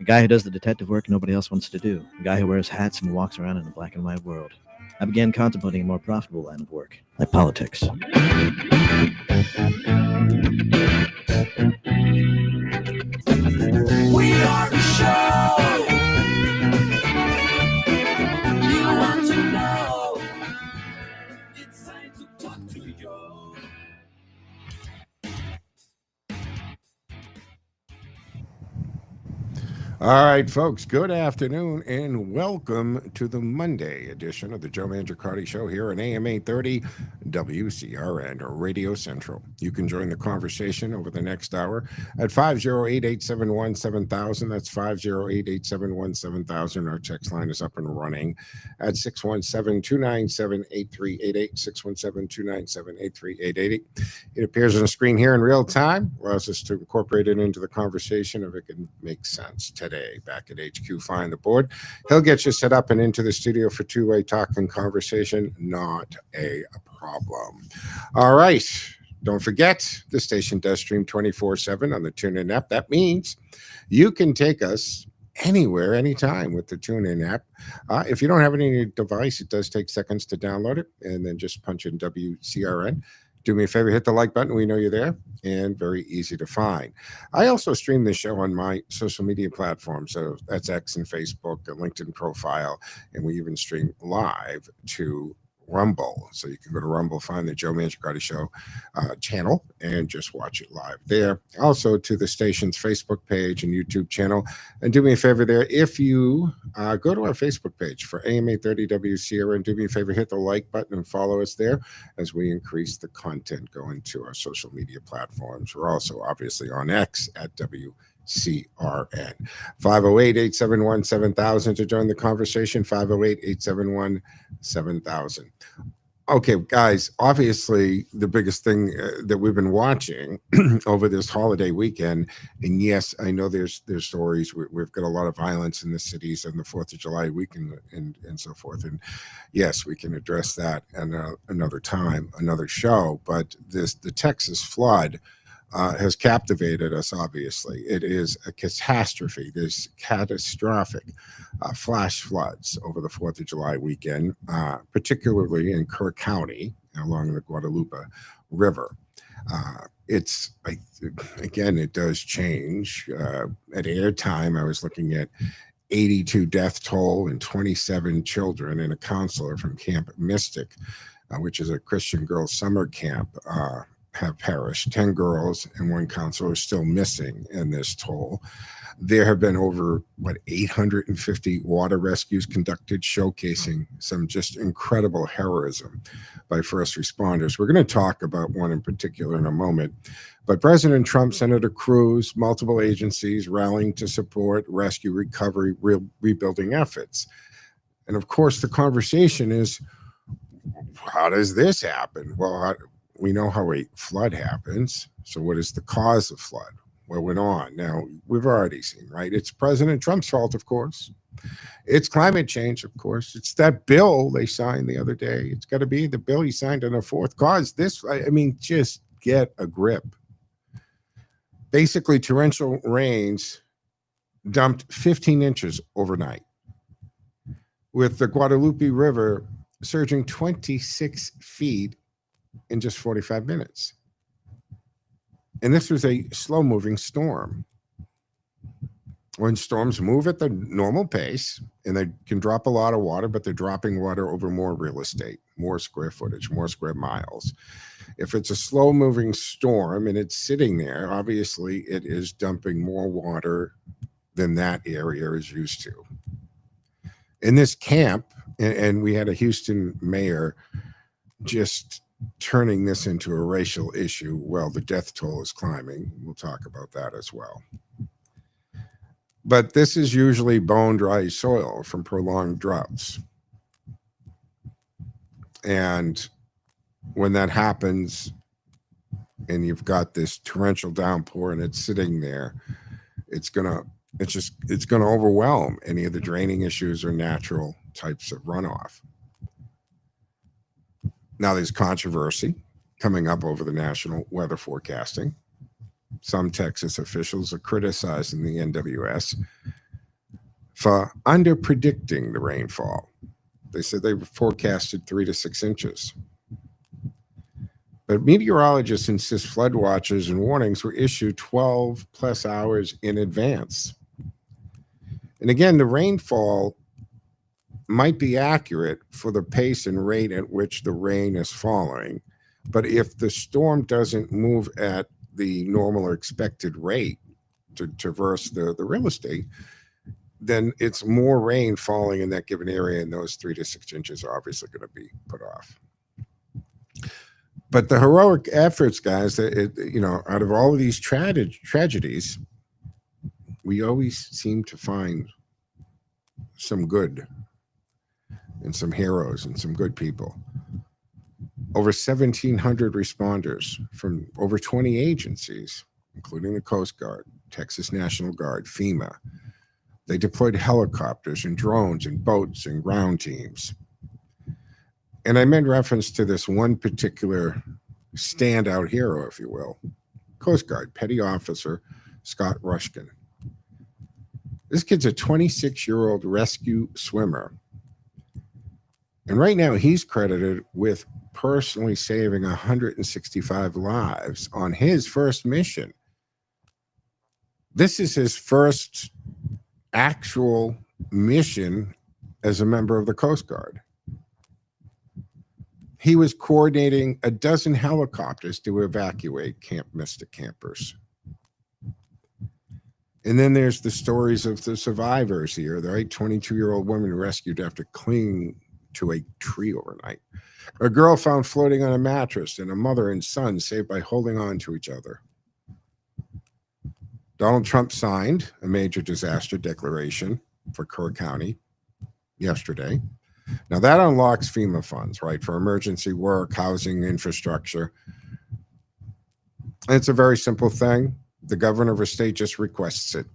A guy who does the detective work nobody else wants to do. A guy who wears hats and walks around in a black and white world. I began contemplating a more profitable line of work, like politics. We are the show you want to know. It's time to talk to you. All right, folks, good afternoon and welcome to the Monday edition of the Joe Mangiacotti Show here on AM 830 WCRN or Radio Central. You can join the conversation over the next hour at 508-871-7000. That's 508-871-7000. Our text line is up and running at 617-297-8388, 617-297-8388. It appears on the screen here in real time, allows us to incorporate it into the conversation if it can make sense. Today back at HQ Find the Board. He'll get you set up and into the studio for two-way talk and conversation. Not a problem. All right. Don't forget, the station does stream 24/7 on the TuneIn app. That means you can take us anywhere, anytime with the TuneIn app. If you don't have it on your device, it does take seconds to download it, and then just punch in WCRN. Do me a favor, hit the like button. We know you're there, and very easy to find. I also stream this show on my social media platforms. So that's X and Facebook, a LinkedIn profile, and we even stream live to Rumble. So you can go to Rumble, find the Joe Mangiacotti Show channel, and just watch it live there. Also to the station's Facebook page and YouTube channel. And do me a favor there, if you go to our Facebook page for AM 830 WCRN, do me a favor, hit the like button and follow us there as we increase the content going to our social media platforms. We're also obviously on X at WCRN. 508-871-7000 to join the conversation. 508-871-7000. Okay, guys, obviously the biggest thing that we've been watching over this holiday weekend, and yes, I know there's stories. We've got a lot of violence in the cities on the 4th of July weekend and so forth. And yes, we can address that another time, another show. But the Texas flood has captivated us, obviously. It is a catastrophe. There's catastrophic flash floods over the 4th of July weekend, particularly in Kerr County along the Guadalupe River. Again, it does change. At airtime, I was looking at 82 death toll and 27 children, and a counselor from Camp Mystic, which is a Christian girls' summer camp, have perished. 10 girls and one counselor are still missing in this toll. There have been over 850 water rescues conducted, showcasing some just incredible heroism by first responders. We're going to talk about one in particular in a moment. But President Trump, Senator Cruz, multiple agencies rallying to support rescue, recovery, rebuilding efforts. And of course, the conversation is, how does this happen? Well, we know how a flood happens. So what is the cause of flood? What went on? Now, we've already seen, right? It's President Trump's fault, of course. It's climate change, of course. It's that bill they signed the other day. It's got to be the bill he signed on the fourth cause. Just get a grip. Basically, torrential rains dumped 15 inches overnight, with the Guadalupe River surging 26 feet in just 45 minutes. And this was a slow-moving storm. When storms move at the normal pace, and they can drop a lot of water, but they're dropping water over more real estate, more square footage, more square miles. If it's a slow-moving storm and it's sitting there, obviously it is dumping more water than that area is used to. In this camp, and we had a Houston mayor just turning this into a racial issue. Well, the death toll is climbing. We'll talk about that as well. But this is usually bone-dry soil from prolonged droughts. And when that happens and you've got this torrential downpour and it's sitting there, it's gonna overwhelm any of the draining issues or natural types of runoff. Now, there's controversy coming up over the national weather forecasting. Some Texas officials are criticizing the NWS for under-predicting the rainfall. They said they forecasted 3 to 6 inches. But meteorologists insist flood watches and warnings were issued 12 plus hours in advance. And again, the rainfall might be accurate for the pace and rate at which the rain is falling. But if the storm doesn't move at the normal or expected rate to traverse the real estate, then it's more rain falling in that given area, and those 3 to 6 inches are obviously going to be put off. But the heroic efforts, guys, out of all of these tragedies, we always seem to find some good and some heroes and some good people. Over 1,700 responders from over 20 agencies, including the Coast Guard, Texas National Guard, FEMA. They deployed helicopters and drones and boats and ground teams. And I made reference to this one particular standout hero, if you will, Coast Guard Petty Officer Scott Rushkin. This kid's a 26-year-old rescue swimmer. And right now he's credited with personally saving 165 lives on his first mission. This is his first actual mission as a member of the Coast Guard. He was coordinating a dozen helicopters to evacuate Camp Mystic campers. And then there's the stories of the survivors here. The 22-year-old woman rescued after clinging to a tree overnight. A girl found floating on a mattress, and a mother and son saved by holding on to each other. Donald Trump signed a major disaster declaration for Kerr County yesterday. Now that unlocks FEMA funds, right, for emergency work, housing, infrastructure. And it's a very simple thing. The governor of a state just requests it.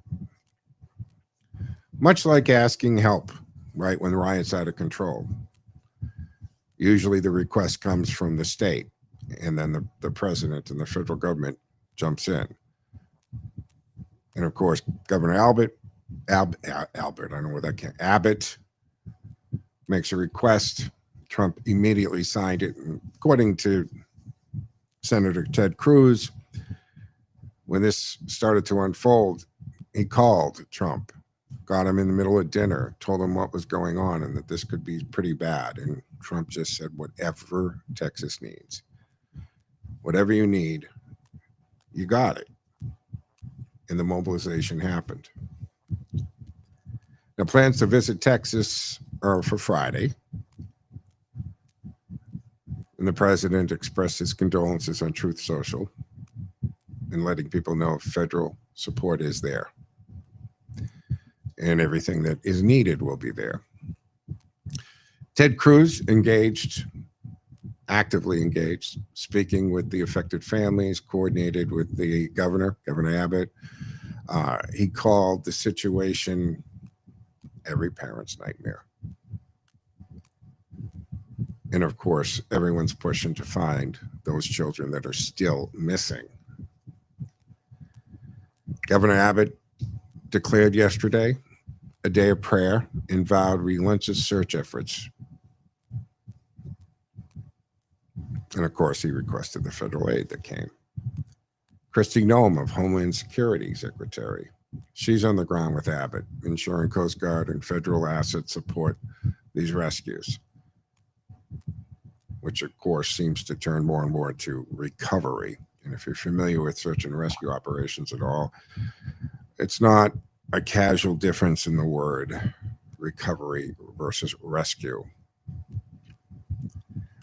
Much like asking help, right, when the riot's out of control. Usually the request comes from the state, and then the president and the federal government jumps in. And of course, Governor Abbott, I don't know where that came. Abbott makes a request. Trump immediately signed it. And according to Senator Ted Cruz, when this started to unfold, he called Trump, got him in the middle of dinner, told him what was going on and that this could be pretty bad. And Trump just said, whatever Texas needs, whatever you need, you got it. And the mobilization happened. Now, plans to visit Texas are for Friday. And the president expressed his condolences on Truth Social and letting people know federal support is there. And everything that is needed will be there. Ted Cruz actively engaged, speaking with the affected families, coordinated with the Governor Abbott. He called the situation every parent's nightmare. And of course, everyone's pushing to find those children that are still missing. Governor Abbott declared yesterday a day of prayer and vowed relentless search efforts. And of course, he requested the federal aid that came. Kristi Noem of Homeland Security Secretary, she's on the ground with Abbott, ensuring Coast Guard and federal assets support these rescues, which of course seems to turn more and more to recovery. And if you're familiar with search and rescue operations at all, it's not a casual difference in the word recovery versus rescue.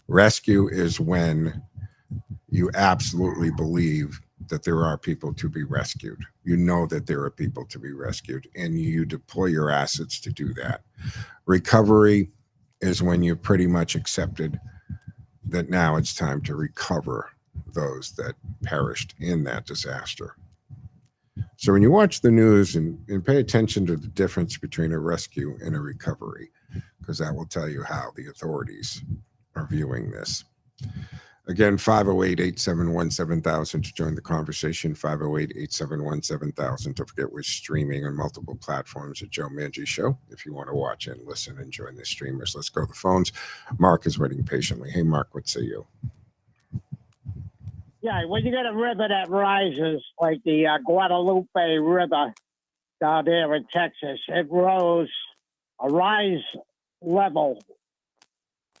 Rescue is when you absolutely believe that there are people to be rescued. You know that there are people to be rescued, and you deploy your assets to do that. Recovery is when you've pretty much accepted that now it's time to recover those that perished in that disaster. So when you watch the news and pay attention to the difference between a rescue and a recovery, because that will tell you how the authorities are viewing this. Again, 508-871-7000 to join the conversation, 508-871-7000. Don't forget, we're streaming on multiple platforms at Joe Mangiacotti Show. If you want to watch and listen and join the streamers, let's go to the phones. Mark is waiting patiently. Hey, Mark, what say you? Yeah, when you get a river that rises, like the Guadalupe River down there in Texas, it rose a rise level,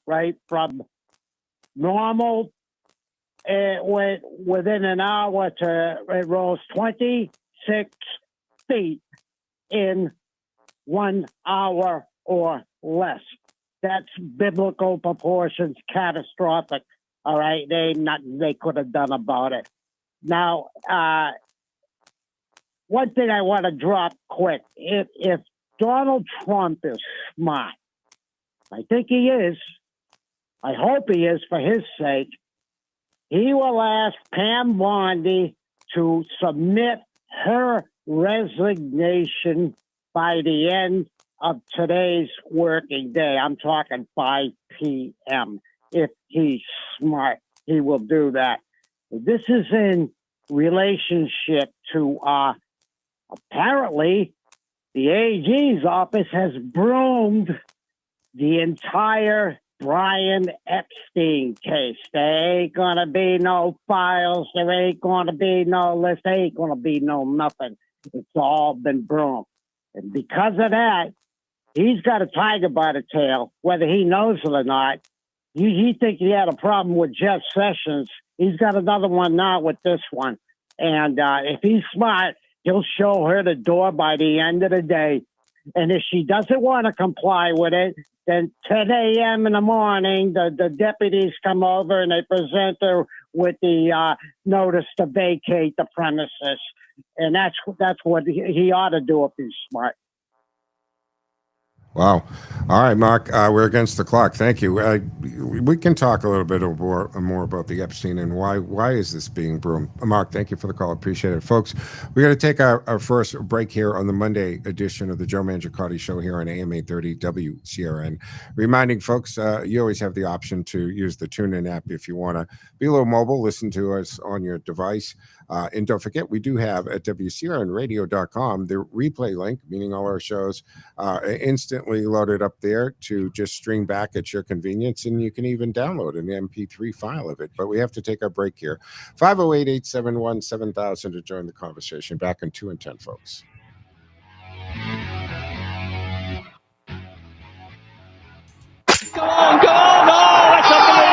right, from normal. It went within an hour it rose 26 feet in 1 hour or less. That's biblical proportions, catastrophic. All right, nothing they could have done about it. Now, one thing I want to drop quick: if Donald Trump is smart, I think he is. I hope he is, for his sake. He will ask Pam Bondi to submit her resignation by the end of today's working day. I'm talking 5 p.m. If he's smart, he will do that. This is in relationship to apparently the AG's office has broomed the entire Brian Epstein case. There ain't gonna be no files. There ain't gonna be no list. There ain't gonna be no nothing. It's all been broomed. And because of that, he's got a tiger by the tail, whether he knows it or not. He thinks he had a problem with Jeff Sessions. He's got another one now with this one. And if he's smart, he'll show her the door by the end of the day. And if she doesn't want to comply with it, then 10 a.m. in the morning, the deputies come over and they present her with the notice to vacate the premises. And that's what he ought to do if he's smart. Wow. All right, Mark, we're against the clock. Thank you. We can talk a little bit more about the Epstein and why is this being broomed. Mark, thank you for the call. Appreciate it. Folks, we're going to take our first break here on the Monday edition of the Joe Mangiacotti Show here on AM 830 WCRN. Reminding folks, you always have the option to use the TuneIn app if you want to be a little mobile, listen to us on your device. And don't forget, we do have at WCRNradio.com the replay link, meaning all our shows instantly loaded up there to just stream back at your convenience, and you can even download an MP3 file of it. But we have to take our break here. 508-871-7000 to join the conversation. Back in 2 and 10, folks. Come on, come on! Oh, that's unbelievable!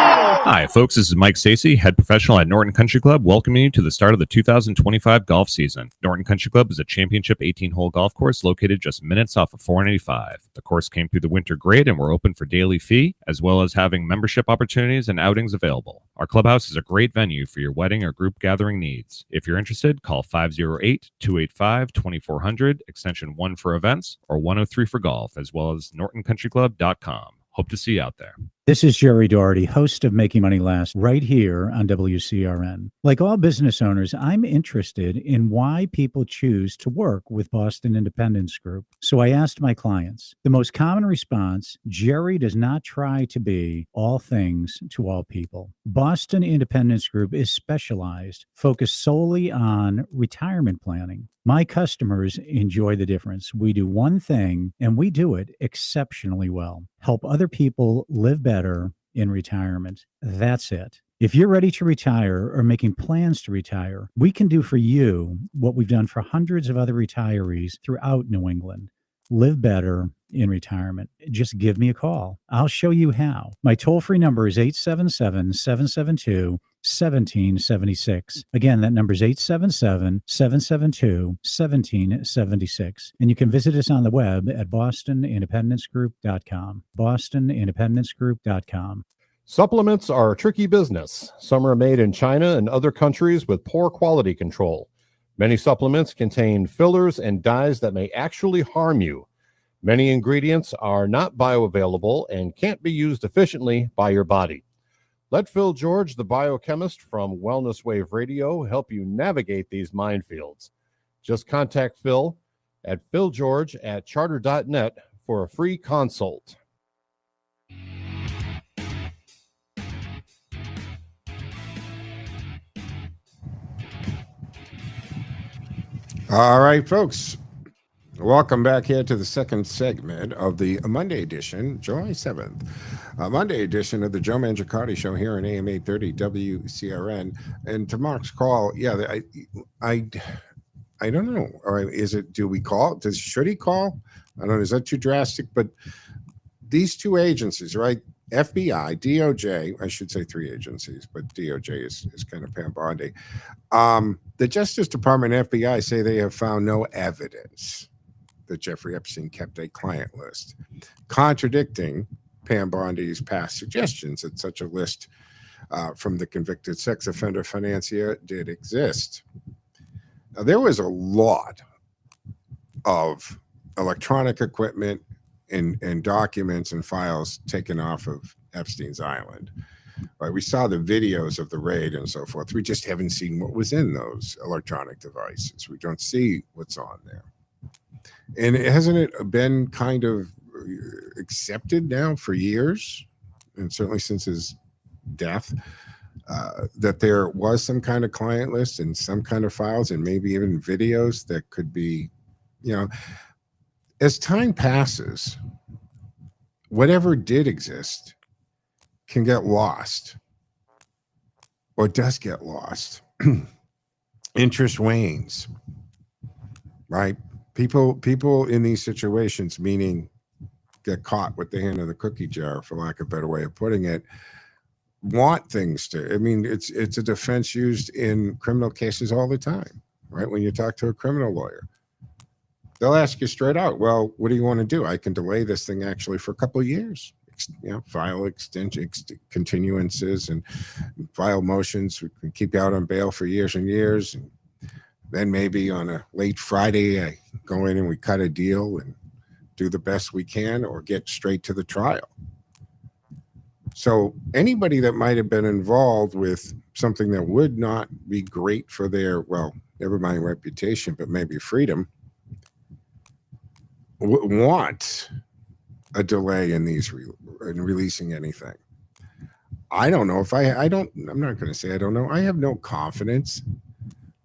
Hi, folks. This is Mike Stacey, head professional at Norton Country Club, welcoming you to the start of the 2025 golf season. Norton Country Club is a championship 18-hole golf course located just minutes off of 495. The course came through the winter grade, and we're open for daily fee, as well as having membership opportunities and outings available. Our clubhouse is a great venue for your wedding or group gathering needs. If you're interested, call 508-285-2400, extension 1 for events, or 103 for golf, as well as nortoncountryclub.com. Hope to see you out there. This is Jerry Doherty, host of Making Money Last, right here on WCRN. Like all business owners, I'm interested in why people choose to work with Boston Independence Group. So I asked my clients. The most common response: Jerry does not try to be all things to all people. Boston Independence Group is specialized, focused solely on retirement planning. My customers enjoy the difference. We do one thing, and we do it exceptionally well. Help other people live better in retirement. That's it. If you're ready to retire or making plans to retire, we can do for you what we've done for hundreds of other retirees throughout New England. Live better in retirement. Just give me a call. I'll show you how. My toll-free number is 877-772-1776. Again, that number is 877-772-1776. And you can visit us on the web at bostonindependencegroup.com. bostonindependencegroup.com. Supplements are a tricky business. Some are made in China and other countries with poor quality control. Many supplements contain fillers and dyes that may actually harm you. Many ingredients are not bioavailable and can't be used efficiently by your body. Let Phil George, the biochemist from Wellness Wave Radio, help you navigate these minefields. Just contact Phil at philgeorge@charter.net for a free consult. All right, folks. Welcome back here to the second segment of the Monday edition, July 7th. Monday edition of the Joe Mangiacotti Show here on AM 830 WCRN. And to Mark's call, yeah, I don't know. Or is it, do we call? Should he call? I don't know. Is that too drastic? But these two agencies, right? FBI, DOJ, I should say three agencies, but DOJ is kind of Pam Bondi. The Justice Department and FBI say they have found no evidence that Jeffrey Epstein kept a client list, contradicting Pam Bondi's past suggestions that such a list from the convicted sex offender financier did exist. Now, there was a lot of electronic equipment and documents and files taken off of Epstein's island. Right, we saw the videos of the raid and so forth. We just haven't seen what was in those electronic devices. We don't see what's on there. And hasn't it been kind of accepted now for years, and certainly since his death, that there was some kind of client list and some kind of files and maybe even videos that could be, you know, as time passes, whatever did exist can get lost or does get lost. Interest wanes, right? People in these situations, meaning get caught with the hand in the cookie jar, for lack of a better way of putting it, want things to, I mean, it's a defense used in criminal cases all the time, right? When you talk to a criminal lawyer, they'll ask you straight out, well, what do you want to do? I can delay this thing actually for a couple of years. You know, file continuances and file motions. We can keep you out on bail for years and years. And then maybe on a late Friday, I go in and we cut a deal and do the best we can or get straight to the trial. So anybody that might have been involved with something that would not be great for their, well, never mind reputation, but maybe freedom, want a delay in these in releasing anything. I don't know if I'm not going to say I don't know. I have no confidence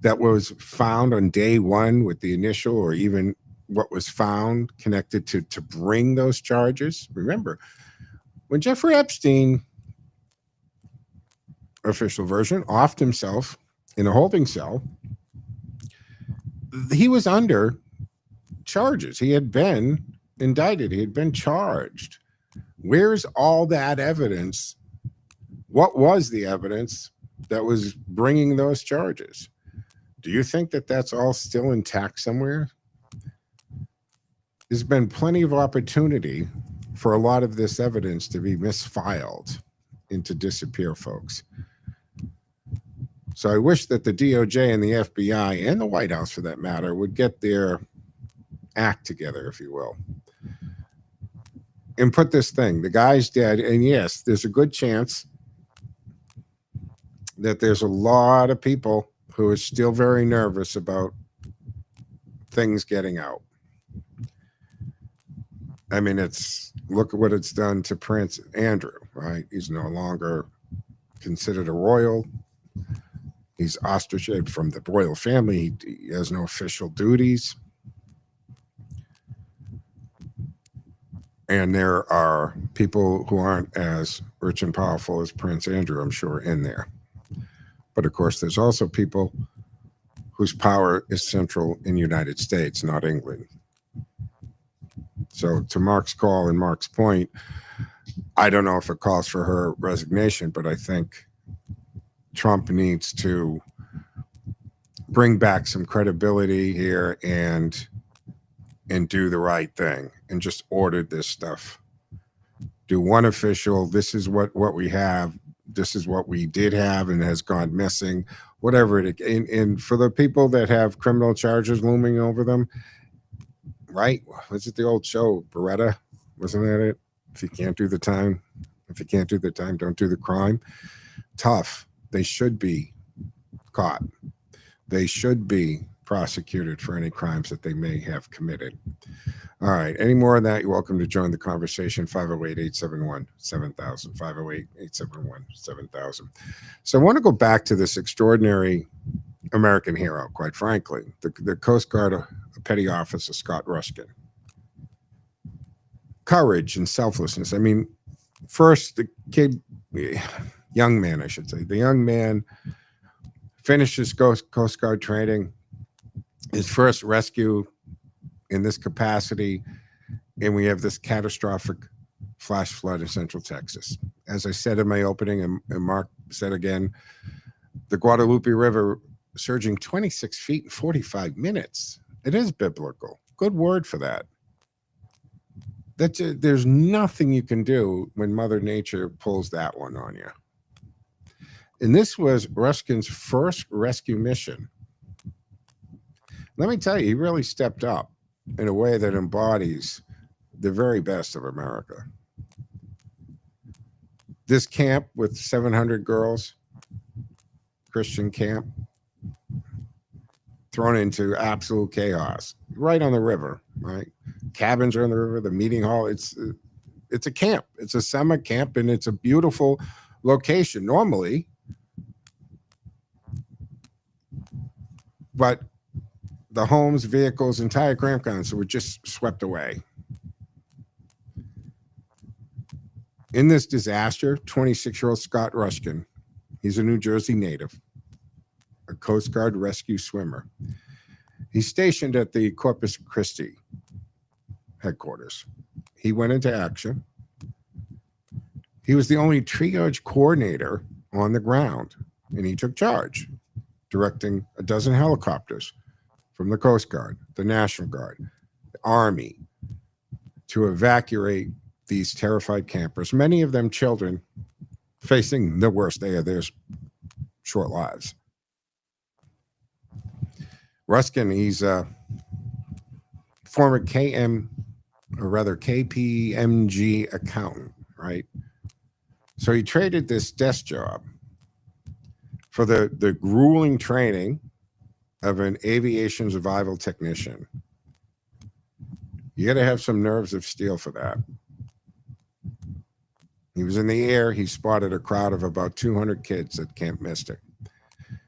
that was found on day one with the initial or even what was found connected to bring those charges. Remember, when Jeffrey Epstein, official version, offed himself in a holding cell, he was under charges. He had been indicted. He had been charged. Where's all that evidence? What was the evidence that was bringing those charges? Do you think that that's all still intact somewhere? There's been plenty of opportunity for a lot of this evidence to be misfiled and to disappear, folks. So I wish that the DOJ and the FBI and the White House, for that matter, would get their act together, if you will, and put this thing, the guy's dead. And yes, there's a good chance that there's a lot of people who are still very nervous about things getting out. I mean, look at what it's done to Prince Andrew, right? He's no longer considered a royal. He's ostracized from the royal family. He has no official duties. And there are people who aren't as rich and powerful as Prince Andrew, I'm sure, in there. But of course, there's also people whose power is central in the United States, not England. So to Mark's call and Mark's point, I don't know if it calls for her resignation, but I think Trump needs to bring back some credibility here and do the right thing and just order this stuff. Do one official, this is what we have, this is what we did have and has gone missing, whatever it is. And for the people that have criminal charges looming over them, right? Was it the old show, Beretta? Wasn't that it? If you can't do the time, don't do the crime. Tough. They should be caught. They should be prosecuted for any crimes that they may have committed. All right. Any more of that, you're welcome to join the conversation. 508-871-7000. 508-871-7000. So I want to go back to this extraordinary American hero, quite frankly. The Coast Guard Petty Officer Scott Ruskin. Courage and selflessness. I mean, first, young man, I should say, the young man finishes Coast Guard training, his first rescue in this capacity, and we have this catastrophic flash flood in Central Texas. As I said in my opening, and Mark said again, the Guadalupe River surging 26 feet in 45 minutes. It is biblical. Good word for that. There's nothing you can do when Mother Nature pulls that one on you. And this was Ruskin's first rescue mission. Let me tell you, he really stepped up in a way that embodies the very best of America. This camp with 700 girls, Christian camp, thrown into absolute chaos, right on the river, right? Cabins are on the river, the meeting hall. It's a camp. It's a summer camp, and it's a beautiful location normally. But the homes, vehicles, entire campgrounds were just swept away. In this disaster, 26-year-old Scott Ruskin, he's a New Jersey native, a Coast Guard rescue swimmer. He's stationed at the Corpus Christi headquarters. He went into action. He was the only triage coordinator on the ground, and he took charge, directing a dozen helicopters from the Coast Guard, the National Guard, the Army, to evacuate these terrified campers, many of them children facing the worst day of their short lives. Ruskin, he's a former KPMG accountant, right? So he traded this desk job for the grueling training of an aviation survival technician. You got to have some nerves of steel for that. He was in the air. He spotted a crowd of about 200 kids at Camp Mystic.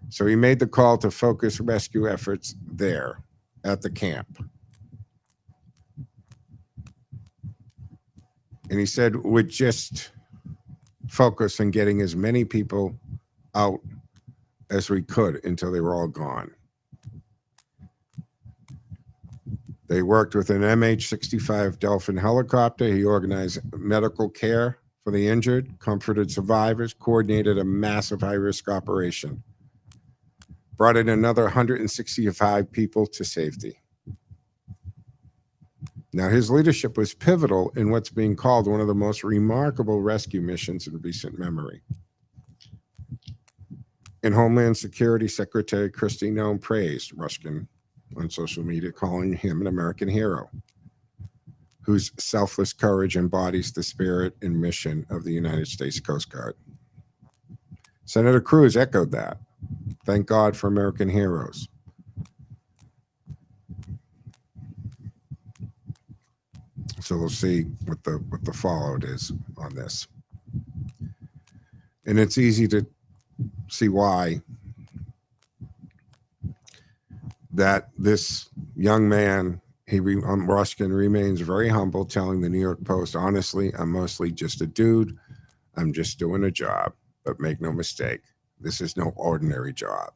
So he made the call to focus rescue efforts there at the camp. And he said, we'd just focus on getting as many people out as we could until they were all gone. They worked with an MH-65 Dolphin helicopter. He organized medical care for the injured, comforted survivors, coordinated a massive high-risk operation, brought in another 165 people to safety. Now, his leadership was pivotal in what's being called one of the most remarkable rescue missions in recent memory. And Homeland Security Secretary Kristi Noem praised Ruskin on social media, calling him an American hero whose selfless courage embodies the spirit and mission of the United States Coast Guard. Senator Cruz echoed that. Thank God for American heroes. So we'll see what the fallout is on this. And it's easy to see why that this young man, Ruskin, remains very humble, telling the New York Post, honestly, I'm mostly just a dude. I'm just doing a job. But make no mistake, this is no ordinary job.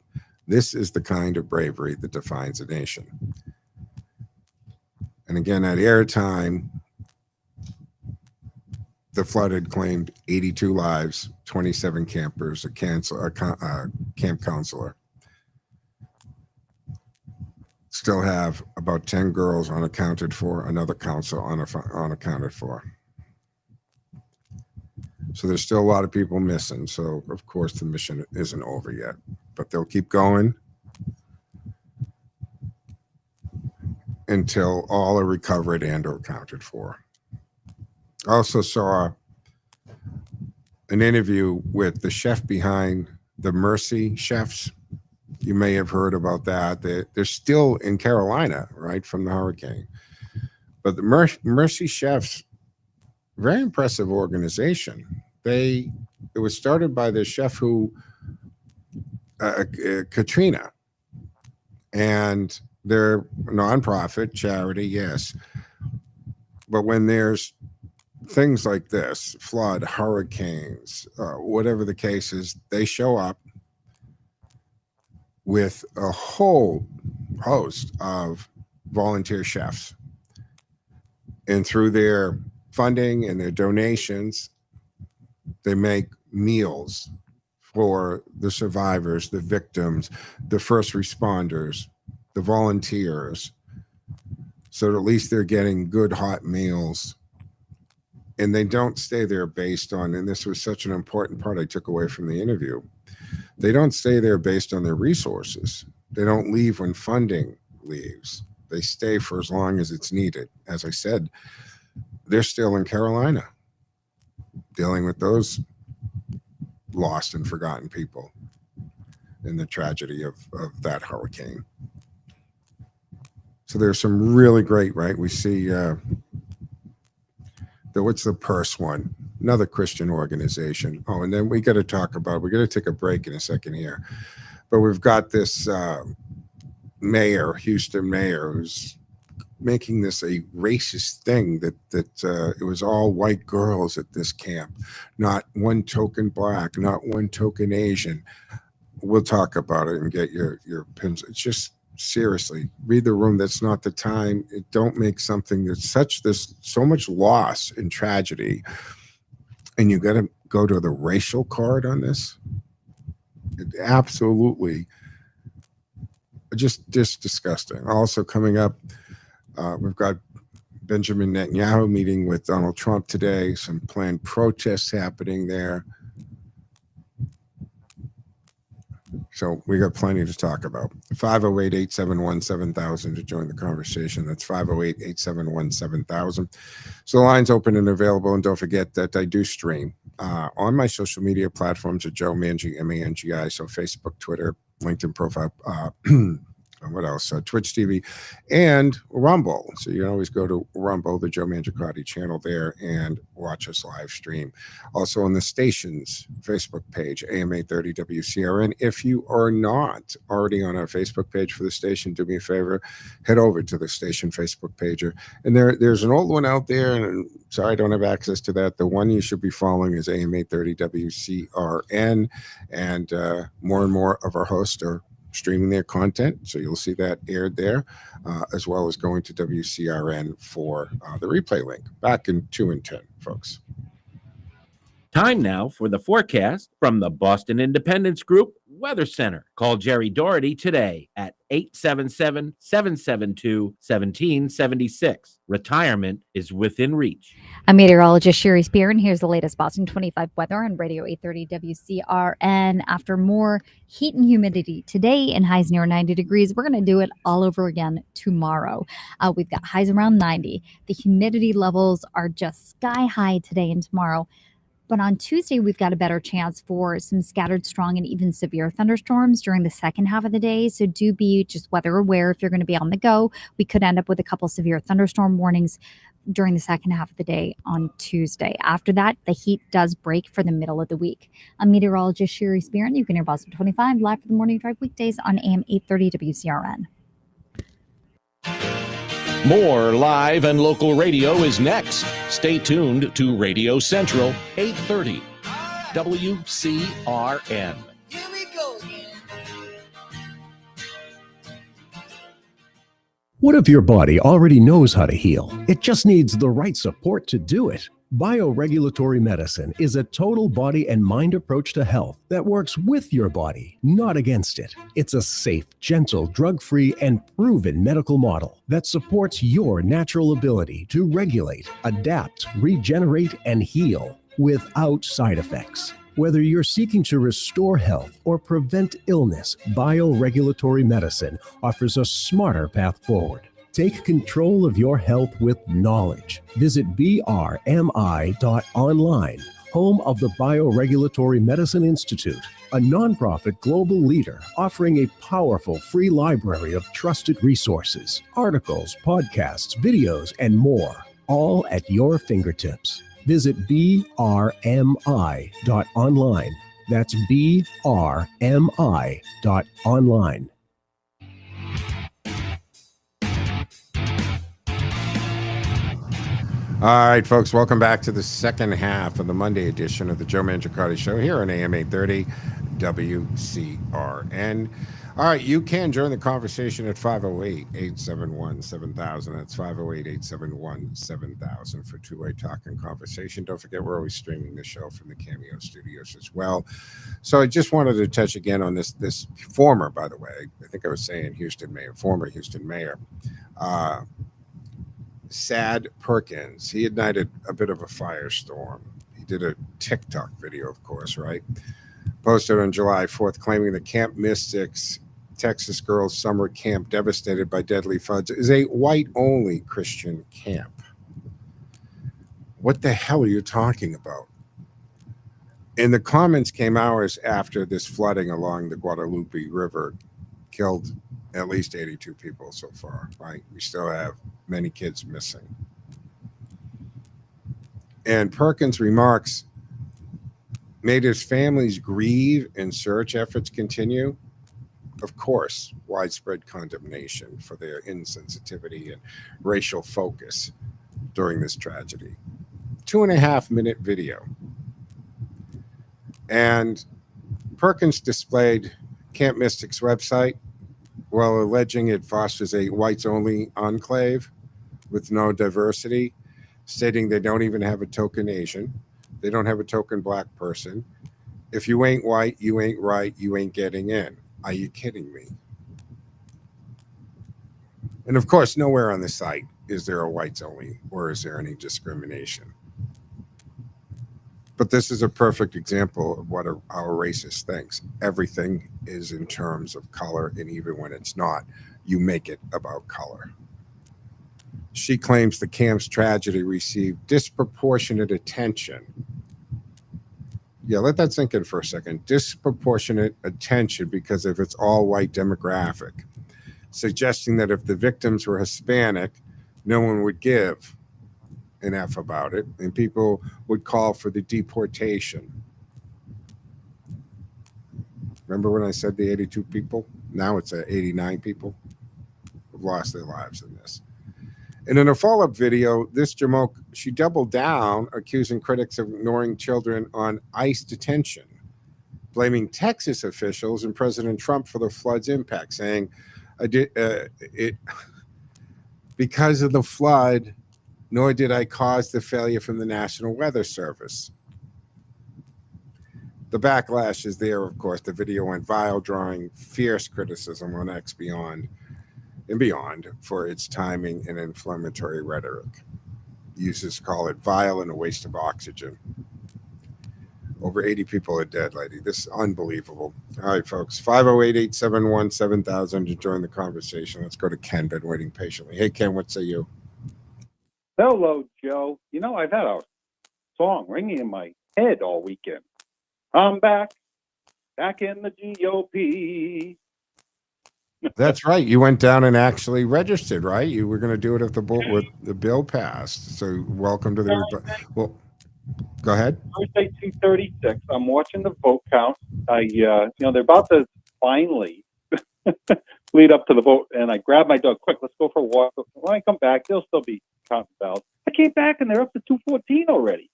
This is the kind of bravery that defines a nation. And again, at airtime, the flood had claimed 82 lives, 27 campers, a camp counselor. Still have about 10 girls unaccounted for, another council unaccounted for. So there's still a lot of people missing. So, of course, the mission isn't over yet, but they'll keep going until all are recovered and are accounted for. I also saw an interview with the chef behind the Mercy Chefs. You may have heard about that. They're still in Carolina, right, from the hurricane. But the Mercy Chefs, very impressive organization. It was started by the chef who, Katrina, And they're nonprofit, charity, yes. But when there's things like this, flood, hurricanes, whatever the case is, they show up with a whole host of volunteer chefs. And through their funding and their donations, they make meals for the survivors, the victims, the first responders, the volunteers, so that at least they're getting good hot meals. And they don't stay there based on, and this was such an important part I took away from the interview, they don't stay there based on their resources. They don't leave when funding leaves. They stay for as long as it's needed. As I said, they're still in Carolina dealing with those lost and forgotten people in the tragedy of that hurricane. So there's some really great, right? We see what's the Purse one? Another Christian organization. Oh, and then we got to take a break in a second here. But we've got this mayor, Houston mayor, who's making this a racist thing that it was all white girls at this camp, not one token black, not one token Asian. We'll talk about it and get your pins. It's just, seriously, read the room. That's not the time. Don't make something that's so much loss and tragedy, and you got to go to the racial card on this. It absolutely just disgusting. Also coming up, we've got Benjamin Netanyahu meeting with Donald Trump today, some planned protests happening there. So we got plenty to talk about. 508-871-7000 to join the conversation. That's 508-871-7000. So the line's open and available. And don't forget that I do stream on my social media platforms at Joe Mangi, M-A-N-G-I. So Facebook, Twitter, LinkedIn profile, what else? Twitch TV and Rumble. So you can always go to Rumble, the Joe Mangiacotti channel there, and watch us live stream. Also on the station's Facebook page, AM 830 WCRN. If you are not already on our Facebook page for the station, do me a favor, head over to the station Facebook page. And there's an old one out there, and sorry I don't have access to that. The one you should be following is AM 830 WCRN, and more of our hosts are streaming their content, so you'll see that aired there, as well as going to WCRN for the replay link. Back in 2 and 10, folks. Time now for the forecast from the Boston Independence Group Weather Center. Call Jerry Doherty today at 877-772-1776. Retirement is within reach. I'm meteorologist Sherry Spear, and here's the latest Boston 25 weather on Radio 830 WCRN. After more heat and humidity today and highs near 90 degrees, we're going to do it all over again tomorrow. We've got highs around 90. The humidity levels are just sky high today and tomorrow. But on Tuesday, we've got a better chance for some scattered strong and even severe thunderstorms during the second half of the day. So do be just weather aware if you're going to be on the go. We could end up with a couple severe thunderstorm warnings during the second half of the day on Tuesday. After that, the heat does break for the middle of the week. I'm meteorologist Sherry Spear, and you can hear Boston 25 live for the morning drive weekdays on AM 830 WCRN. More live and local radio is next. Stay tuned to Radio Central 830 WCRN. Here we go again. What if your body already knows how to heal? It just needs the right support to do it. Bioregulatory medicine is a total body and mind approach to health that works with your body, not against it. It's a safe, gentle, drug-free, and proven medical model that supports your natural ability to regulate, adapt, regenerate, and heal without side effects. Whether you're seeking to restore health or prevent illness, bioregulatory medicine offers a smarter path forward. Take control of your health with knowledge. Visit brmi.online, home of the Bioregulatory Medicine Institute, a nonprofit global leader offering a powerful free library of trusted resources, articles, podcasts, videos, and more, all at your fingertips. Visit brmi.online. That's brmi.online. All right, folks, welcome back to the second half of the Monday edition of the Joe Mangiacotti Show here on AM 830 WCRN. All right, you can join the conversation at 508-871-7000. That's 508-871-7000 for two-way talk and conversation. Don't forget, we're always streaming the show from the Cameo studios as well. So I just wanted to touch again on this former, by the way, I think I was saying former Houston mayor, Sad Perkins. He ignited a bit of a firestorm. He did a TikTok video, of course, right? Posted on July 4th, claiming the Camp Mystics Texas girls' summer camp devastated by deadly floods is a white-only Christian camp. What the hell are you talking about? And the comments came hours after this flooding along the Guadalupe River killed at least 82 people so far, right? We still have many kids missing. And Perkins' remarks made his families grieve and search efforts continue. Of course, widespread condemnation for their insensitivity and racial focus during this tragedy. 2.5-minute video. And Perkins displayed Camp Mystic's website while alleging it fosters a whites-only enclave with no diversity, stating they don't even have a token Asian. They don't have a token black person. If you ain't white, you ain't right, you ain't getting in. Are you kidding me? And of course, nowhere on the site is there a whites-only or is there any discrimination. But this is a perfect example of what our racist thinks. Everything is in terms of color, and even when it's not, you make it about color. She claims the camp's tragedy received disproportionate attention. Yeah, let that sink in for a second. Disproportionate attention because of its all-white demographic, suggesting that if the victims were Hispanic, no one would give an F about it, and people would call for the deportation. Remember when I said the 82 people? Now it's 89 people who've lost their lives in this. And in a follow-up video, this Jamoke, she doubled down, accusing critics of ignoring children on ICE detention, blaming Texas officials and President Trump for the flood's impact, saying, because of the flood, nor did I cause the failure from the National Weather Service. The backlash is there, of course. The video went viral, drawing fierce criticism on X beyond for its timing and inflammatory rhetoric. Users call it vile and a waste of oxygen. Over 80 people are dead, lady. This is unbelievable. All right, folks. 508-771-7000 to join the conversation. Let's go to Ken, been waiting patiently. Hey, Ken, what say you? Hello, Joe. You know, I've had a song ringing in my head all weekend. I'm back in the GOP. That's right. You went down and actually registered, right? You were going to do it if the bill passed. So welcome to the. Well, go ahead. Thursday, 2:36. I'm watching the vote count. They're about to finally lead up to the vote, and I grabbed my dog. Quick, let's go for a walk. When I come back, they'll still be counting ballots. I came back and they're up to 214 already.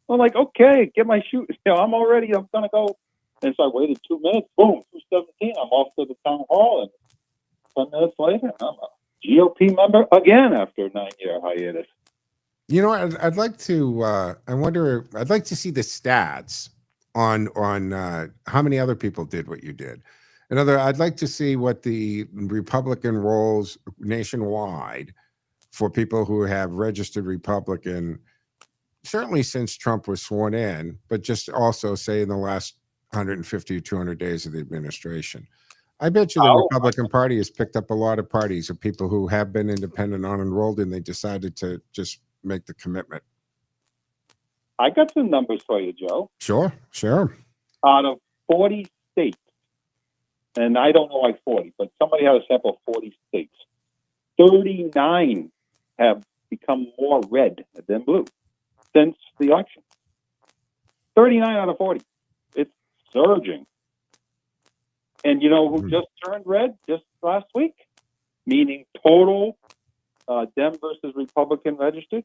I'm like, okay, get my shoe. I'm gonna go. And so I waited 2 minutes. Boom, 217. I'm off to the town hall, and 10 minutes later, I'm a GOP member again after a 9-year hiatus. You know, I'd like to. I'd like to see the stats on how many other people did what you did. I'd like to see what the Republican rolls nationwide for people who have registered Republican, certainly since Trump was sworn in, but just also say in the last 150 or 200 days of the administration. I bet you the Republican Party has picked up a lot of parties of people who have been independent, unenrolled, and they decided to just make the commitment. I got some numbers for you, Joe. Sure. Out of 40 states, and I don't know like 40, but somebody had a sample of 40 states. 39 have become more red than blue since the election. 39 out of 40. It's surging. And you know who just turned red just last week? Meaning total Dem versus Republican registered?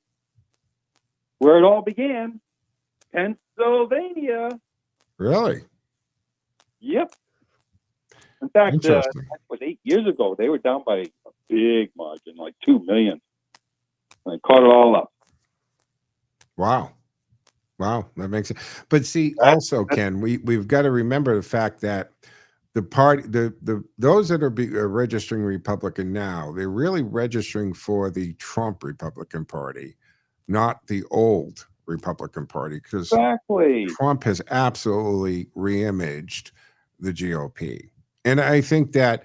where it all began, Pennsylvania. Really? Yep. In fact, Interesting. that was 8 years ago. They were down by a big margin, like 2 million. And they caught it all up. Wow. Wow, that makes sense. But see, also, Ken, we've got to remember the fact that the party, those that are registering Republican now, they're really registering for the Trump Republican Party, not the old Republican Party, because Exactly. Trump has absolutely reimaged the GOP. And I think that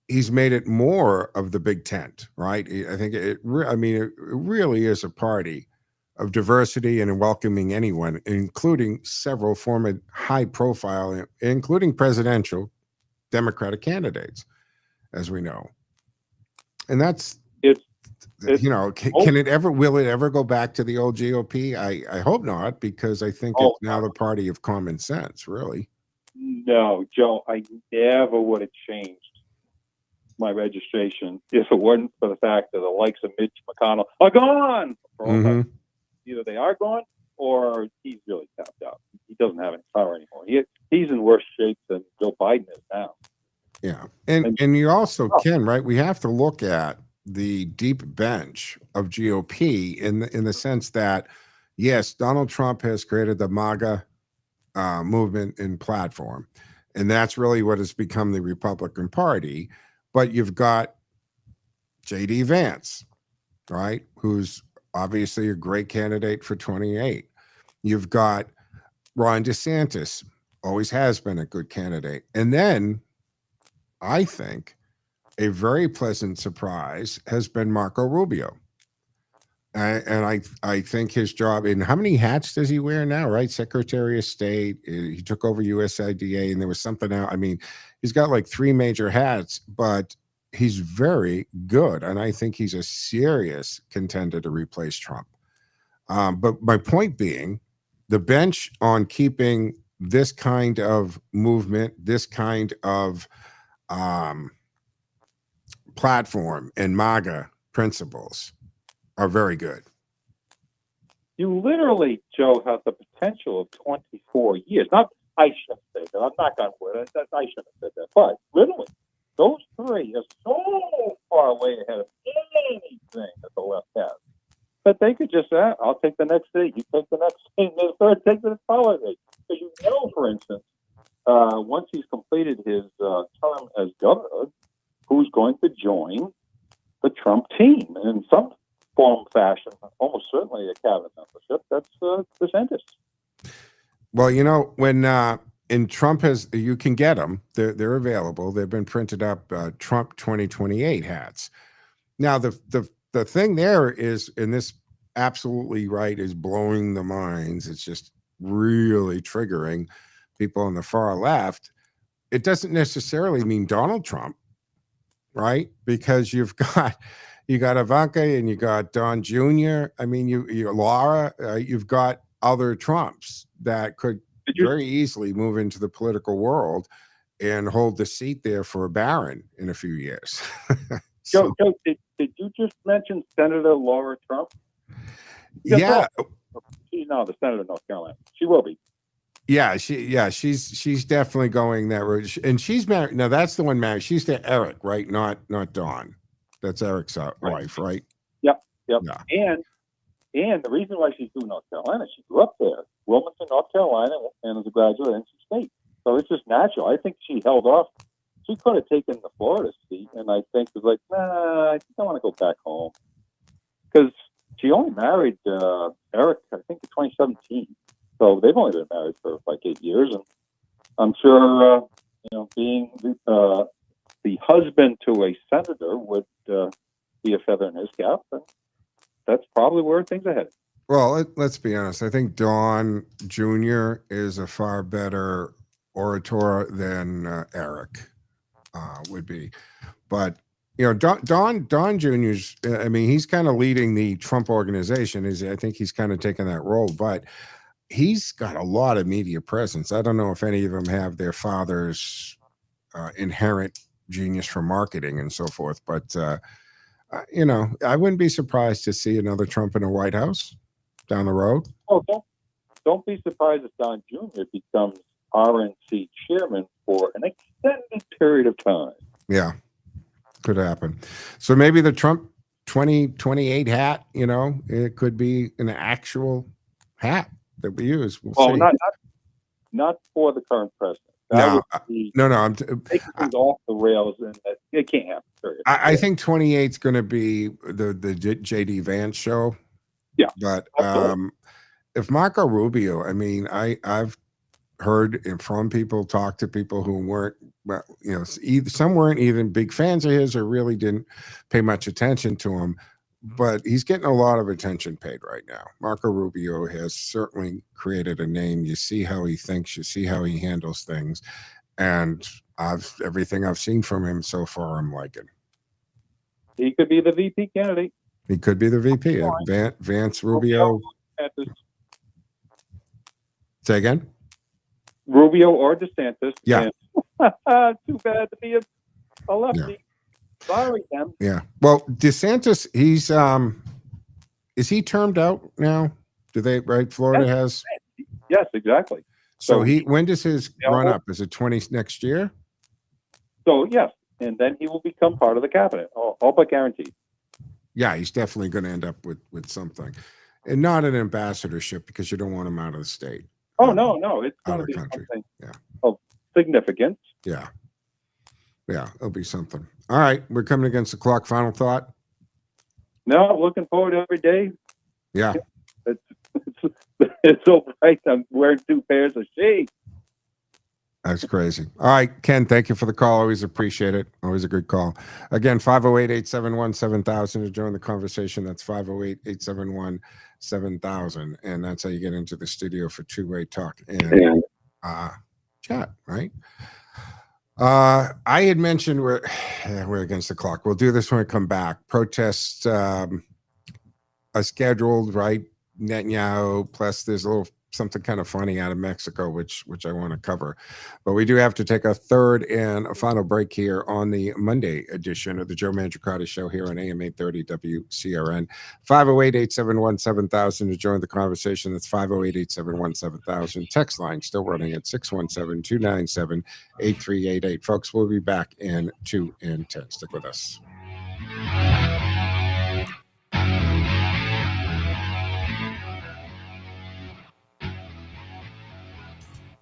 he's made it more of the big tent, right? I think it really is a party of diversity and welcoming anyone, including several former high-profile, including presidential Democratic candidates, as we know. And that's, will it ever go back to the old GOP? I hope not, because I think it's now the party of common sense, really. No, Joe, I never would have changed my registration if it weren't for the fact that the likes of Mitch McConnell are gone. Either they are gone or he's really tapped out. He doesn't have any power anymore. He's in worse shape than Joe Biden is now. Yeah. And you also can, right? We have to look at the deep bench of GOP in the sense that, yes, Donald Trump has created the MAGA movement and platform. And that's really what has become the Republican Party. But you've got J.D. Vance, right? Who's obviously a great candidate for 28. You've got Ron DeSantis, always has been a good candidate. And then I think a very pleasant surprise has been Marco Rubio. And I think his job, and how many hats does he wear now, right? Secretary of State, he took over USIDA, and there was something else. I mean, he's got like 3 major hats, but he's very good. And I think he's a serious contender to replace Trump. But my point being, the bench on keeping this kind of movement, this kind of platform and MAGA principles are very good. You literally, Joe, have the potential of 24 years. I shouldn't say that. I'm not going to word it. I shouldn't have said that. But literally, those 3 are so far away ahead of anything that the left has. But they could just say, I'll take the next day. You take the next thing. The third, take the following day. So you know, for instance, once he's completed his term as governor, who's going to join the Trump team in some form, fashion, almost certainly a cabinet membership. That's DeSantis. Well, you know, when and Trump has, you can get them. They're available. They've been printed up. Trump 2028 hats. Now the thing there is, and this absolutely right, is blowing the minds. It's just really triggering people on the far left. It doesn't necessarily mean Donald Trump, right? Because you got Ivanka and you got Don Jr. I mean, you Laura. You've got other Trumps that could very easily move into the political world and hold the seat there for a Barron in a few years. Joe, did you just mention Senator Laura Trump? Yeah. She's now the senator of North Carolina. She will be. Yeah, she's definitely going that route. And she's married. No, that's the one married. She's to Eric, right? Not Dawn. That's Eric's wife, right? Yep. Yeah. And the reason why she's doing North Carolina, she grew up there, Wilmington, North Carolina, and as a graduate at NC State. So it's just natural. I think she held off. She could have taken the Florida seat, and I think was like, I think I want to go back home. Because she only married Eric, I think, in 2017. So they've only been married for like 8 years, and I'm sure, being the husband to a senator would be a feather in his cap, and that's probably where things are headed. Well, let's be honest. I think Don Jr. is a far better orator than Eric would be. But, Don Jr.'s, I mean, he's kind of leading the Trump organization. I think he's kind of taken that role, but he's got a lot of media presence. I don't know if any of them have their father's inherent genius for marketing and so forth, but I wouldn't be surprised to see another Trump in the White House. down the road? Oh, don't be surprised if Don Jr. becomes RNC chairman for an extended period of time. Yeah, could happen. So maybe the Trump 2028 hat, it could be an actual hat that we use. We'll see. Not for the current president. No, I'm taking things off the rails, and it can't happen. Period. I think 28 is going to be the JD Vance show. Yeah, but if Marco Rubio, I've heard from people, talked to people who weren't, some weren't even big fans of his or really didn't pay much attention to him. But he's getting a lot of attention paid right now. Marco Rubio has certainly created a name. You see how he thinks, you see how he handles things. And everything I've seen from him so far, I'm liking. He could be the VP candidate. He could be the VP. Vance Rubio. Say again? Rubio or DeSantis. Yeah. Too bad to be a lefty. Yeah. Sorry, Tim. Yeah. Well, DeSantis, he's is he termed out now? Do they, right? Florida has. Yes, exactly. So when does his run up? Is it 20 next year? So yes, and then he will become part of the cabinet, all but guaranteed. Yeah, he's definitely going to end up with something, and not an ambassadorship because you don't want him out of the state. Oh no, it's going to be country. Something of significance. Yeah, it'll be something. All right, we're coming against the clock. Final thought? No, looking forward to every day. Yeah. It's so bright. I'm wearing 2 pairs of shades. That's crazy. All right, Ken, thank you for the call. Always appreciate it. Always a good call. Again, 508-871-7000 to join the conversation. That's 508-871-7000. And that's how you get into the studio for two-way talk and chat, right? I had mentioned we're against the clock. We'll do this when we come back. Protests are scheduled, right? Netanyahu, plus there's a little something kind of funny out of Mexico, which I want to cover. But we do have to take a third and a final break here on the Monday edition of the Joe Mangiacotti Show here on AM 830 WCRN. 508-871-7000 to join the conversation. That's 508-871-7000. Text line still running at 617-297-8388. Folks, we'll be back in 2 and 10. Stick with us.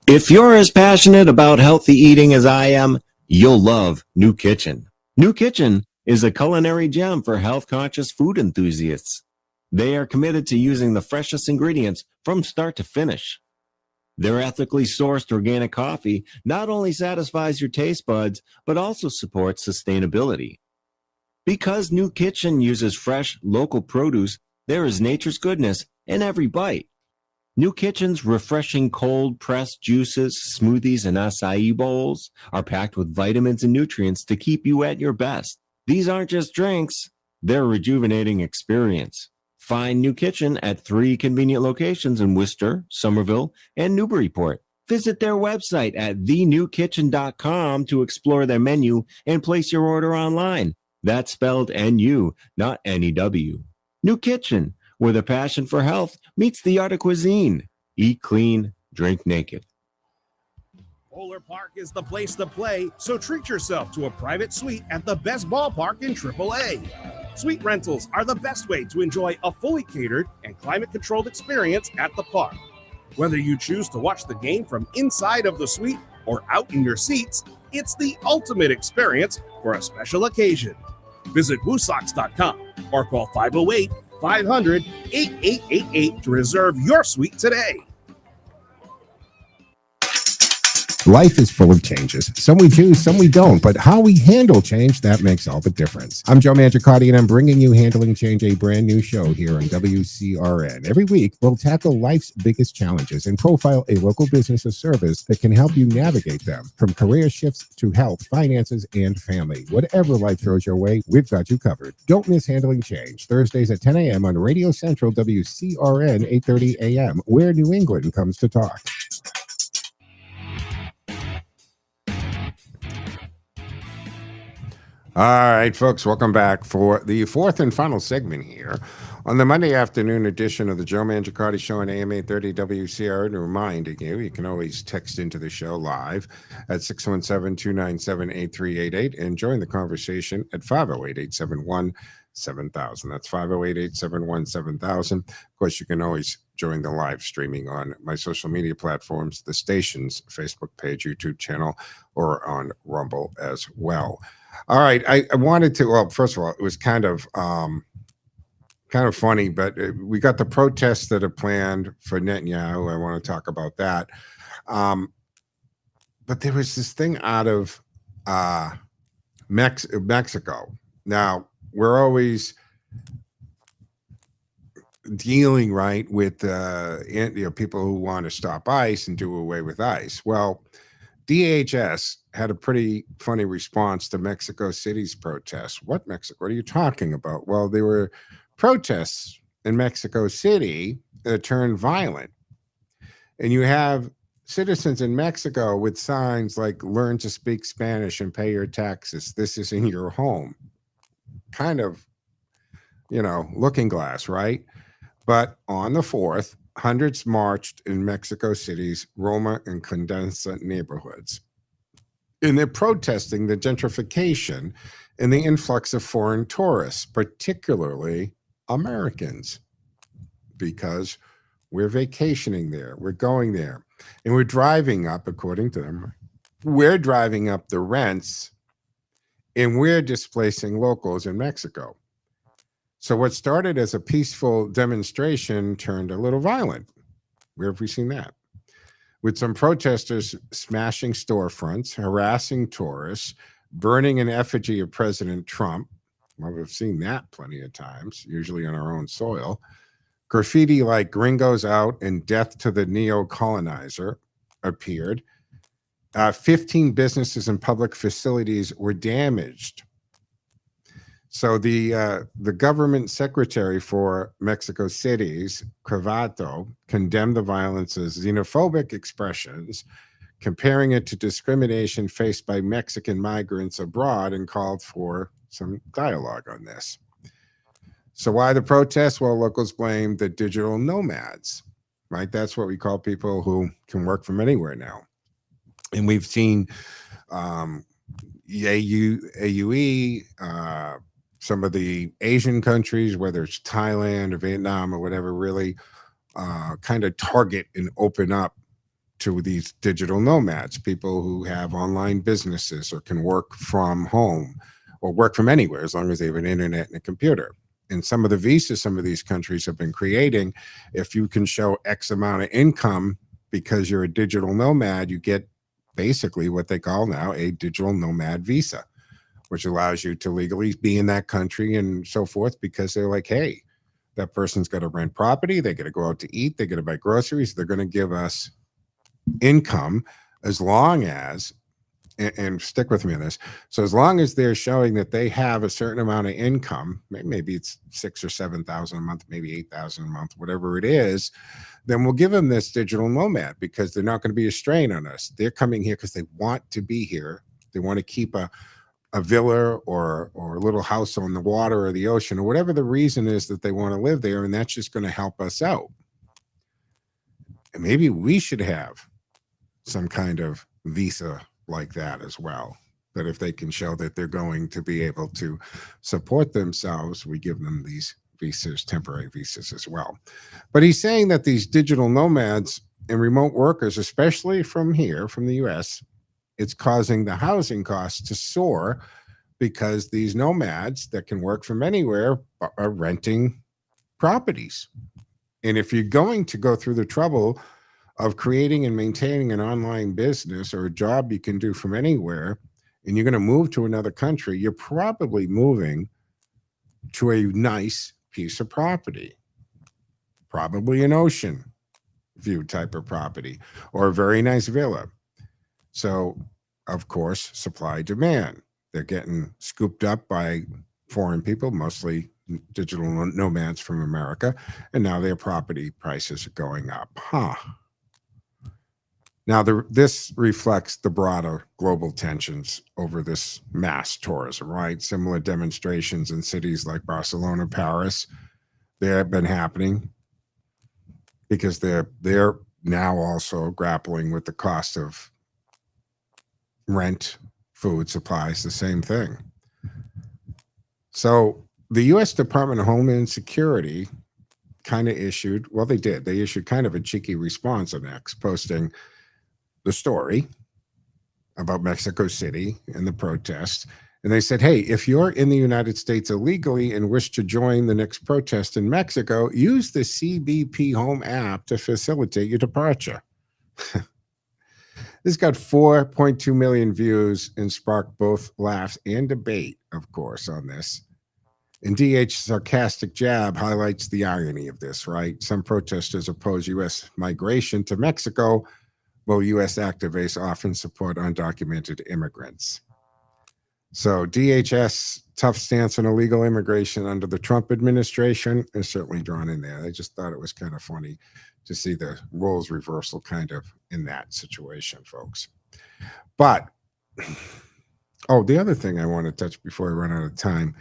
If you're as passionate about healthy eating as I am, you'll love New Kitchen. New Kitchen is a culinary gem for health-conscious food enthusiasts. They are committed to using the freshest ingredients from start to finish. Their ethically sourced organic coffee not only satisfies your taste buds, but also supports sustainability. Because New Kitchen uses fresh, local produce, there is nature's goodness in every bite. New Kitchen's refreshing cold-pressed juices, smoothies, and acai bowls are packed with vitamins and nutrients to keep you at your best. These aren't just drinks, they're a rejuvenating experience. Find New Kitchen at 3 convenient locations in Worcester, Somerville, and Newburyport. Visit their website at thenewkitchen.com to explore their menu and place your order online. That's spelled N-U, not N-E-W. New Kitchen, where the passion for health meets the art of cuisine. Eat clean, drink naked. Polar Park is the place to play, so treat yourself to a private suite at the best ballpark in AAA. Suite rentals are the best way to enjoy a fully catered and climate-controlled experience at the park. Whether you choose to watch the game from inside of the suite or out in your seats, it's the ultimate experience for a special occasion. Visit WooSox.com or call 508-500-8888 to reserve your suite today. Life is full of changes. Some we choose, some we don't. But how we handle change, that makes all the difference. I'm Joe Mangiacotti, and I'm bringing you Handling Change, a brand new show here on WCRN. Every week, we'll tackle life's biggest challenges and profile a local business or service that can help you navigate them. From career shifts to health, finances, and family. Whatever life throws your way, we've got you covered. Don't miss Handling Change. Thursdays at 10 a.m. on Radio Central WCRN 830 a.m., where New England comes to talk. All right, folks, welcome back for the fourth and final segment here On the Monday afternoon edition of the Joe Mangiacotti Show on AM 830 WCRN, reminding you can always text into the show live at 617-297-8388 and join the conversation at 508-871-7000. That's 508-871-7000. Of course, you can always join the live streaming on my social media platforms, the station's Facebook page, YouTube channel, or on Rumble as well. All right, I wanted to, well, first of all, it was kind of funny, but we got the protests that are planned for Netanyahu. I want to talk about that. But there was this thing out of Mexico. Now, we're always dealing with people who want to stop ICE and do away with ICE. Well, DHS had a pretty funny response to Mexico City's protests. What Mexico? What are you talking about? Well, there were protests in Mexico City that turned violent. And you have citizens in Mexico with signs like "Learn to speak Spanish and pay your taxes. This is in your home." Kind of, looking glass, right? But on the 4th, hundreds marched in Mexico City's Roma and Condesa neighborhoods. And they're protesting the gentrification and the influx of foreign tourists, particularly Americans, because we're vacationing there, we're going there, and we're driving up, according to them, we're driving up the rents, and we're displacing locals in Mexico. So what started as a peaceful demonstration turned a little violent. Where have we seen that? With some protesters smashing storefronts, harassing tourists, burning an effigy of President Trump. Well, we've seen that plenty of times, usually on our own soil. Graffiti like "Gringos out" and "Death to the neo-colonizer" appeared. 15 businesses and public facilities were damaged. So the government secretary for Mexico City's Cravato condemned the violence as xenophobic expressions, comparing it to discrimination faced by Mexican migrants abroad, and called for some dialogue on this. So why the protests? Well, locals blame the digital nomads, right? That's what we call people who can work from anywhere now. And we've seen AUE, some of the Asian countries, whether it's Thailand or Vietnam or whatever, really kind of target and open up to these digital nomads, people who have online businesses or can work from home or work from anywhere as long as they have an internet and a computer. And some of the visas some of these countries have been creating, if you can show X amount of income because you're a digital nomad, you get basically what they call now a digital nomad visa, which allows you to legally be in that country and so forth, because they're like, hey, that person's got to rent property, they got to go out to eat, they got to buy groceries, they're going to give us income as long as, and stick with me on this, so as long as they're showing that they have a certain amount of income, maybe it's 6,000 or 7,000 a month, maybe 8,000 a month, whatever it is, then we'll give them this digital nomad, because they're not going to be a strain on us. They're coming here because they want to be here. They want to keep a villa or a little house on the water or the ocean, or whatever the reason is that they want to live there, and that's just going to help us out. And maybe we should have some kind of visa like that as well, that if they can show that they're going to be able to support themselves, we give them these visas, temporary visas as well. But he's saying that these digital nomads and remote workers, especially from here, from the US, it's causing the housing costs to soar, because these nomads that can work from anywhere are renting properties. And if you're going to go through the trouble of creating and maintaining an online business or a job you can do from anywhere, and you're going to move to another country, you're probably moving to a nice piece of property, probably an ocean view type of property, or a very nice villa. So, of course, supply demand. They're getting scooped up by foreign people, mostly digital nomads from America, and now their property prices are going up. Now, this reflects the broader global tensions over this mass tourism, right? Similar demonstrations in cities like Barcelona, Paris, They have been happening because they're now also grappling with the cost of rent, food supplies, the same thing. So the U.S. Department of Homeland Security kind of issued, well, they issued kind of a cheeky response on X, posting the story about Mexico City and the protest. And they said, hey, if you're in the United States illegally and wish to join the next protest in Mexico, use the CBP Home app to facilitate your departure. This got 4.2 million views and sparked both laughs and debate, of course, on this. And DH's sarcastic jab highlights the irony of this, right? Some protesters oppose U.S. migration to Mexico, while U.S. activists often support undocumented immigrants. So DHS tough stance on illegal immigration under the Trump administration is certainly drawn in there. I just thought it was kind of funny to see the roles reversal kind of in that situation, folks. But, the other thing I want to touch before I run out of time,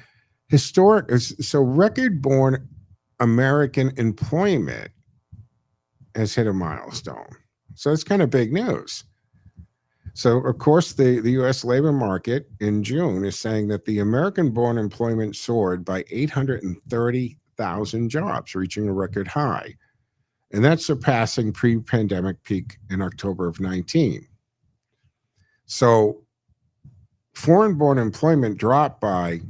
record-born American employment has hit a milestone. So it's kind of big news. So, of course, the U.S. labor market in June is saying that the American-born employment soared by 830,000 jobs, reaching a record high. And that's surpassing pre-pandemic peak in October of 19. So foreign-born employment dropped by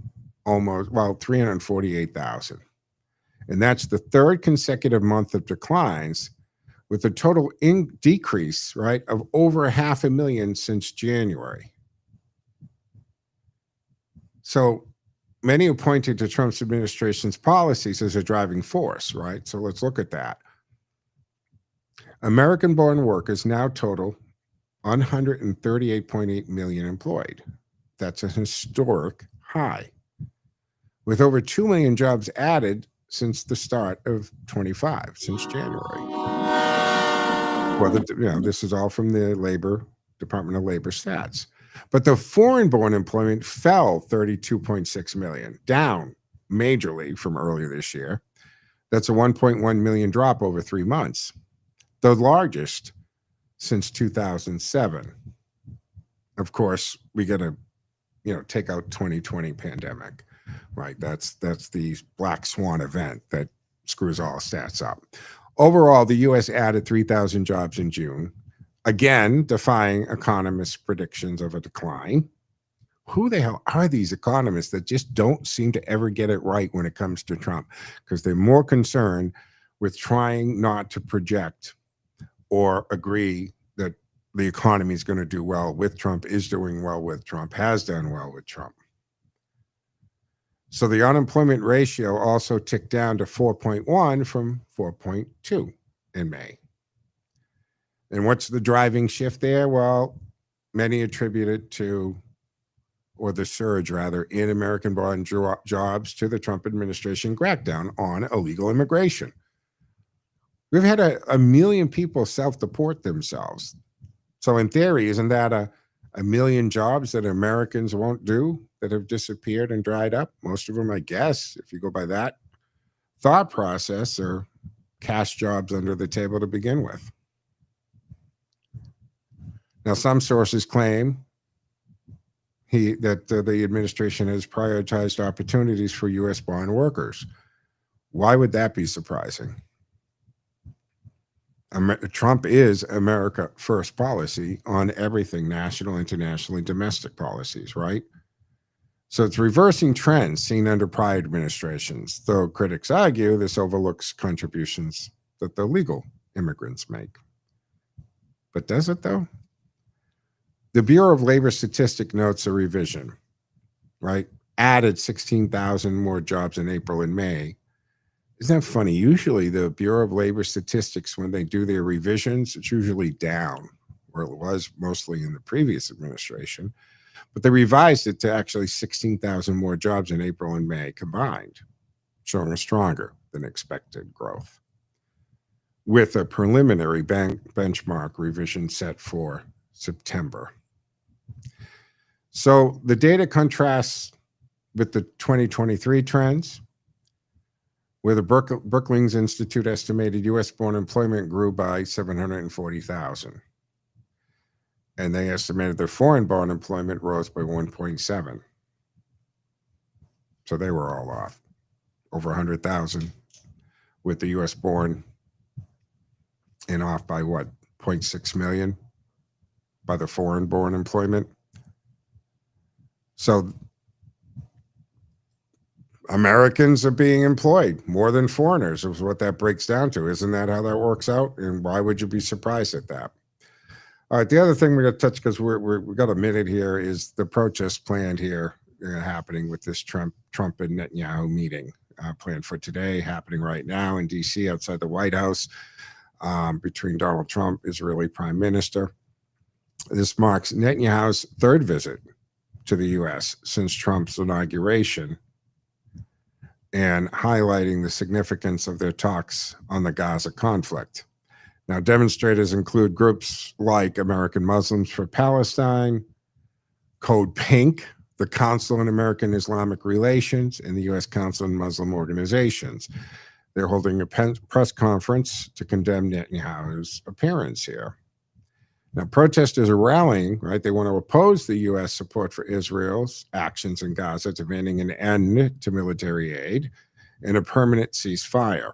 348,000. And that's the third consecutive month of declines, with a total decrease, right, of over 500,000 since January. So many have pointed to Trump's administration's policies as a driving force, right? So let's look at that. American-born workers now total 138.8 million employed. That's a historic high, with over 2 million jobs added since the start of 25, since January. Well, this is all from the Department of Labor stats. But the foreign-born employment fell 32.6 million, down majorly from earlier this year. That's a 1.1 million drop over 3 months, the largest since 2007. Of course, we got to, take out 2020 pandemic, right? That's the black swan event that screws all stats up. Overall, the U.S. added 3,000 jobs in June, again defying economists' predictions of a decline. Who the hell are these economists that just don't seem to ever get it right when it comes to Trump? Because they're more concerned with trying not to project or agree that the economy is going to do well with Trump, is doing well with Trump, has done well with Trump. So the unemployment ratio also ticked down to 4.1 from 4.2 in May. And what's the driving shift there? Well, many attribute it to, or the surge rather, in American-born jobs to the Trump administration crackdown on illegal immigration. We've had a million people self-deport themselves. So in theory, isn't that a million jobs that Americans won't do that have disappeared and dried up? Most of them, I guess, if you go by that thought process, are cash jobs under the table to begin with. Now, some sources claim that the administration has prioritized opportunities for U.S.-born workers. Why would that be surprising? Trump is America first policy on everything, national, international, and domestic policies, right? So it's reversing trends seen under prior administrations, though critics argue this overlooks contributions that the legal immigrants make. But does it, though? The Bureau of Labor Statistics notes a revision, right? Added 16,000 more jobs in April and May. Isn't that funny? Usually the Bureau of Labor Statistics, when they do their revisions, it's usually down, where it was mostly in the previous administration. But they revised it to actually 16,000 more jobs in April and May combined, showing a stronger than expected growth, with a preliminary benchmark revision set for September. So the data contrasts with the 2023 trends. where the Brookings Institute estimated U.S.-born employment grew by 740,000. And they estimated their foreign-born employment rose by 1.7. So they were all off. Over 100,000 with the U.S.-born and off by what, 0.6 million by the foreign-born employment. So Americans are being employed more than foreigners is what that breaks down to. Isn't that how that works out? And why would you be surprised at that? All right, the other thing we got to touch, because we got a minute here, is the protest planned here happening with this Trump and Netanyahu meeting planned for today, happening right now in D.C. outside the White House between Donald Trump, Israeli Prime Minister. This marks Netanyahu's third visit to the U.S. since Trump's inauguration, and highlighting the significance of their talks on the Gaza conflict. Now, demonstrators include groups like American Muslims for Palestine, Code Pink, the Council on American Islamic Relations, and the U.S. Council on Muslim Organizations. They're holding a press conference to condemn Netanyahu's appearance here. Now, protesters are rallying, right? They want to oppose the U.S. support for Israel's actions in Gaza, demanding an end to military aid and a permanent ceasefire.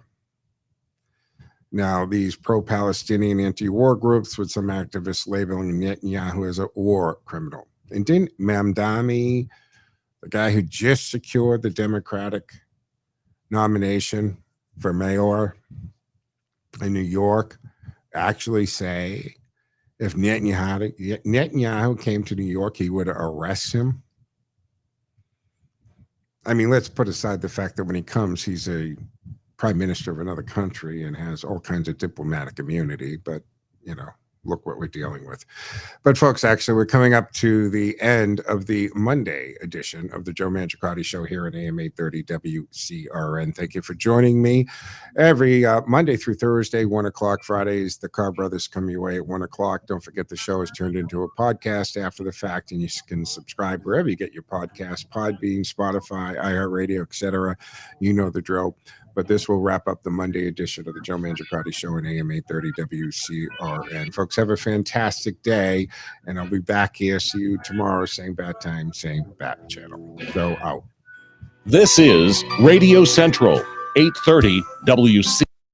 Now, these pro-Palestinian anti-war groups, with some activists labeling Netanyahu as a war criminal. And didn't Mamdani, the guy who just secured the Democratic nomination for mayor in New York, actually say if Netanyahu came to New York, he would arrest him? I mean, let's put aside the fact that when he comes, he's a prime minister of another country and has all kinds of diplomatic immunity, but, you know, look what we're dealing with. But folks, actually, we're coming up to the end of the Monday edition of the Joe Mangiacotti Show here at AM 830 WCRN. Thank you for joining me every Monday through Thursday, 1 o'clock. Fridays, the Carr Brothers come your way at 1 o'clock. Don't forget the show is turned into a podcast after the fact, and you can subscribe wherever you get your podcast, Podbean, Spotify, iHeartRadio, etc. You know the drill. But this will wrap up the Monday edition of the Joe Mangiacotti Show on AM 830 WCRN. Folks, have a fantastic day, and I'll be back here. See you tomorrow, same bat time, same bat channel. Go out. This is Radio Central, 830 WC.